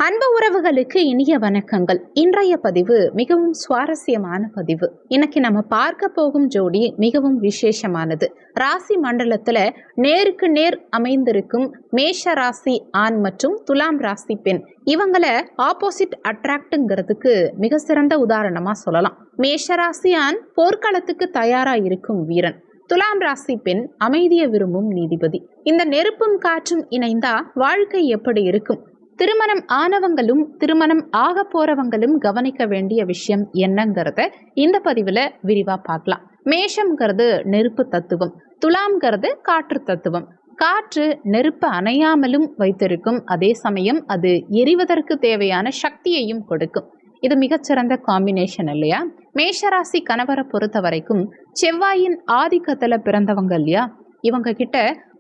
அன்பு உறவுகளுக்கு இனிய வணக்கங்கள். இன்றைய பதிவு மிகவும் சுவாரஸ்யமான பதிவு. இன்னைக்கு நம்ம பார்க்க போகும் ஜோடி மிகவும் விசேஷமானது. ராசி மண்டலத்துல நேருக்கு நேர் அமைந்திருக்கும் மேஷ ராசி ஆண் மற்றும் துலாம் ராசி பெண், இவங்கள ஆப்போசிட் அட்ராக்ட்ங்கிறதுக்கு மிக சிறந்த உதாரணமா சொல்லலாம். மேஷ ராசி ஆண் போர்க்களத்துக்கு தயாரா இருக்கும் வீரன், துலாம் ராசி பெண் அமைதியை விரும்பும் நீதிபதி. இந்த நெருப்பும் காற்றும் இணைந்தா வாழ்க்கை எப்படி இருக்கும்? திருமணம் ஆனவங்களும் திருமணம் ஆக போறவங்களும் கவனிக்க வேண்டிய விஷயம் என்னங்கிறத இந்த பதிவுல விரிவா பார்க்கலாம். மேஷம்ங்கிறது நெருப்பு தத்துவம், துலாம்ங்கிறது காற்று தத்துவம். காற்று நெருப்பு அணையாமலும் வைத்திருக்கும், அதே சமயம் அது எரிவதற்கு தேவையான சக்தியையும் கொடுக்கும். இது மிகச்சிறந்த காம்பினேஷன் இல்லையா? மேஷராசி கணவரை பொறுத்த வரைக்கும் செவ்வாயின் ஆதிக்கத்துல பிறந்தவங்க இல்லையா, இவங்க கிட்ட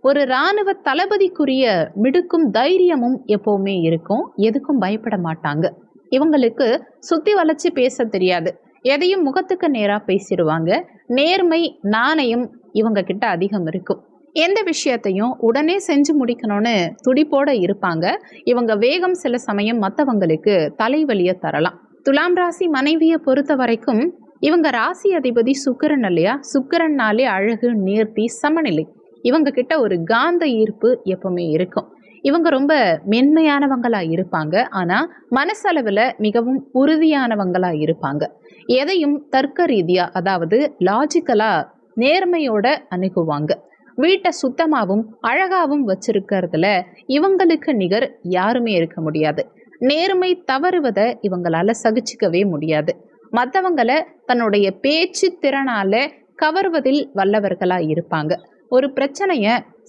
ஒரு இராணுவ தளபதிக்குரிய மிடுக்கும் தைரியமும் எப்பவுமே இருக்கும். எதுக்கும் பயப்பட மாட்டாங்க. இவங்களுக்கு சுத்தி வளைச்சு பேச தெரியாது, எதையும் முகத்துக்கு நேரா பேசிடுவாங்க. நேர்மை நாணயம் இவங்க கிட்ட அதிகம் இருக்கும். எந்த விஷயத்தையும் உடனே செஞ்சு முடிக்கணும்னு துடிப்போட இருப்பாங்க. இவங்க வேகம் சில சமயம் மற்றவங்களுக்கு தலைவலியை தரலாம். துலாம் ராசி மனைவியை பொறுத்த வரைக்கும் இவங்க ராசி அதிபதி சுக்கிரன் இல்லையா, சுக்கிரன்னாலே அழகு, நேர்த்தி, சமநிலை. இவங்க கிட்ட ஒரு காந்த ஈர்ப்பு எப்பவுமே இருக்கும். இவங்க ரொம்ப மென்மையானவங்களா இருப்பாங்க, ஆனா மனசளவுல மிகவும் உறுதியானவங்களா இருப்பாங்க. எதையும் தர்க்க ரீதியா, அதாவது லாஜிக்கலா நேர்மையோட அணுகுவாங்க. வீட்டை சுத்தமாகவும் அழகாவும் வச்சிருக்கிறதுல இவங்களுக்கு நிகர் யாருமே இருக்க முடியாது. நேர்மை தவறுவதை இவங்களால சகிச்சுக்கவே முடியாது. மற்றவங்களை தன்னுடைய பேச்சு திறனால கவர்வதில் வல்லவர்களா இருப்பாங்க. ஒரு பிரச்சனைய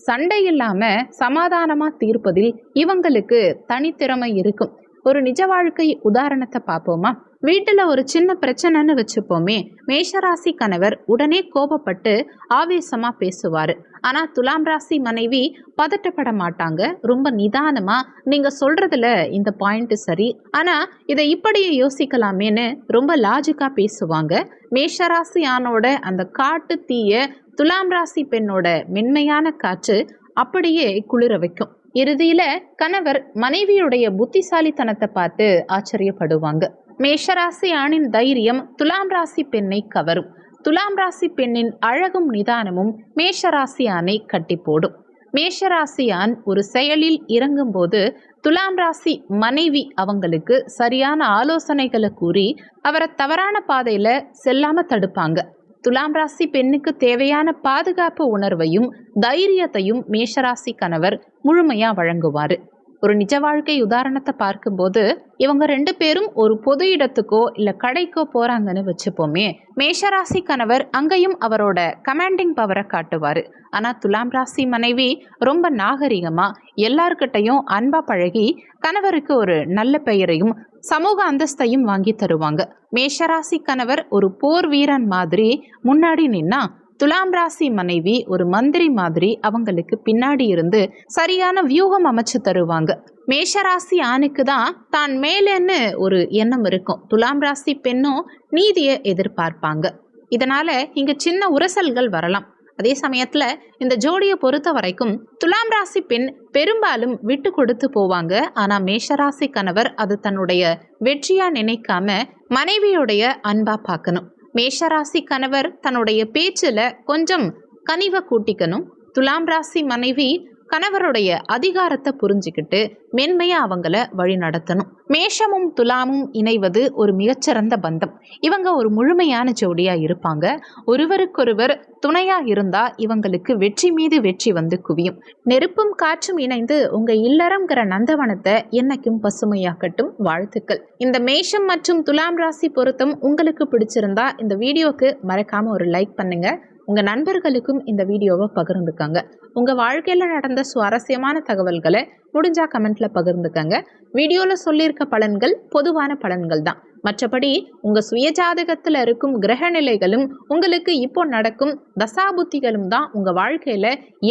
சண்டை இல்லாம சமாதானமா தீர்ப்பதில் இவங்களுக்கு தனித்திறமை இருக்கும். ஒரு நிஜ வாழ்க்கை உதாரணத்தை பார்ப்போமா? வீட்டுல ஒரு சின்ன பிரச்சனைன்னு வச்சுப்போமே, மேஷராசி கணவர் உடனே கோபப்பட்டு ஆவேசமா பேசுவாரு. ஆனா துலாம் ராசி மனைவி பதட்டப்பட மாட்டாங்க. ரொம்ப நிதானமா, நீங்க சொல்றதுல இந்த பாயிண்ட் சரி, ஆனா இதை இப்படியே யோசிக்கலாமேன்னு ரொம்ப லாஜிக்கா பேசுவாங்க. மேஷராசி ஆணோட அந்த காட்டு தீய துலாம் ராசி பெண்ணோட மென்மையான காற்று அப்படியே குளிர வைக்கும். இறுதியில கணவர் மனைவியுடைய புத்திசாலித்தனத்தை பார்த்து ஆச்சரியப்படுவாங்க. மேஷராசி ஆணின் தைரியம் துலாம் ராசி பெண்ணை கவரும். துலாம் ராசி பெண்ணின் அழகும் நிதானமும் மேஷராசி ஆணை கட்டி போடும். மேஷராசி ஆண் ஒரு செயலில் இறங்கும் போது துலாம் ராசி மனைவி அவங்களுக்கு சரியான ஆலோசனைகளை கூறி அவரை தவறான பாதையில செல்லாம தடுப்பாங்க. துலாம் ராசி பெண்ணுக்கு தேவையான பாதுகாப்பு உணர்வையும் தைரியத்தையும் மேஷராசி கணவர் முழுமையா வழங்குவாரு. ஒரு நிஜ வாழ்க்கை உதாரணத்தை பார்க்கும்போது இவங்க ரெண்டு பேரும் ஒரு பொது இடத்துக்கோ இல்ல கடைக்கோ போறாங்கன்னு வச்சுப்போமே, மேஷராசி கணவர் அங்கேயும் அவரோட கமாண்டிங் பவரை காட்டுவாரு. ஆனா துலாம் ராசி மனைவி ரொம்ப நாகரிகமா எல்லார்கிட்டையும் அன்பா பழகி கணவருக்கு ஒரு நல்ல பெயரையும் சமூக அந்தஸ்தையும் வாங்கி தருவாங்க. மேஷராசி கணவர் ஒரு போர் வீரன் மாதிரி முன்னாடி நின்னா, துலாம் ராசி மனைவி ஒரு மந்திரி மாதிரி அவங்களுக்கு பின்னாடி இருந்து சரியான வியூகம் அமைச்சு தருவாங்க. மேஷராசி ஆணுக்கு தான் மேலேன்னு ஒரு எண்ணம் இருக்கும். துலாம் ராசி பெண்ணும் நீதியை எதிர்பார்ப்பாங்க. இதனால இங்க சின்ன உரசல்கள் வரலாம். அதே சமயத்துல இந்த ஜோடியை பொறுத்த வரைக்கும் துலாம் ராசி பெண் பெரும்பாலும் விட்டு கொடுத்து போவாங்க. ஆனா மேஷராசி கணவர் அது தன்னுடைய வெற்றியா நினைக்காம மனைவியுடைய அன்பா பார்க்கணும். மேஷராசி கணவர் தன்னுடைய பேச்சுல கொஞ்சம் கனிவை கூட்டிக்கணும். துலாம் ராசி மனைவி கணவருடைய அதிகாரத்தை புரிஞ்சுக்கிட்டு மென்மையா அவங்கள வழி நடத்தணும். மேஷமும் துலாமும் இணைவது ஒரு மிகச்சிறந்த பந்தம். இவங்க ஒரு முழுமையான ஜோடியா இருப்பாங்க. ஒருவருக்கொருவர் துணையா இருந்தா இவங்களுக்கு வெற்றி மீது வெற்றி வந்து குவியும். நெருப்பும் காற்றும் இணைந்து உங்க இல்லறம்ங்கிற நந்தவனத்தை என்னைக்கும் பசுமையாக்கட்டும். வாழ்த்துக்கள். இந்த மேஷம் மற்றும் துலாம் ராசி பொருத்தம் உங்களுக்கு பிடிச்சிருந்தா இந்த வீடியோக்கு மறக்காம ஒரு லைக் பண்ணுங்க. உங்க நண்பர்களுக்கும் இந்த வீடியோவை பகிர்ந்துக்கங்க. உங்க வாழ்க்கையில நடந்த சுவாரஸ்யமான தகவல்களை முடிஞ்சா கமெண்ட்ல பகிர்ந்துக்கங்க. வீடியோல சொல்லியிருக்க பலன்கள் பொதுவான பலன்கள் தான். மற்றபடி உங்க சுயஜாதகத்துல இருக்கும் கிரக நிலைகளும் உங்களுக்கு இப்போ நடக்கும் தசாபுத்திகளும் தான் உங்க வாழ்க்கையில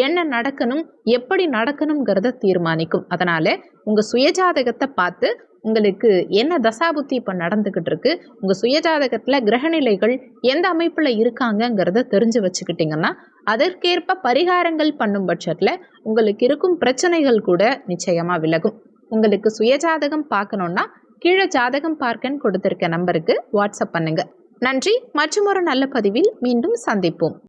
என்ன நடக்கணும், எப்படி நடக்கணுங்கிறத தீர்மானிக்கும். அதனால உங்க சுயஜாதகத்தை பார்த்து உங்களுக்கு என்ன தசாபுத்தி இப்போ நடந்துக்கிட்டு இருக்கு, உங்கள் சுயஜாதகத்தில் கிரகநிலைகள் எந்த அமைப்பில் இருக்காங்கங்கிறத தெரிஞ்சு வச்சுக்கிட்டிங்கன்னா அதற்கேற்ப பரிகாரங்கள் பண்ணும் பட்சத்தில் உங்களுக்கு இருக்கும் பிரச்சனைகள் கூட நிச்சயமாக விலகும். உங்களுக்கு சுயஜாதகம் பார்க்கணுன்னா கீழே ஜாதகம் பார்க்கன்னு கொடுத்துருக்க நம்பருக்கு வாட்ஸ்அப் பண்ணுங்க. நன்றி. மற்றும் ஒரு நல்ல பதிவில் மீண்டும் சந்திப்போம்.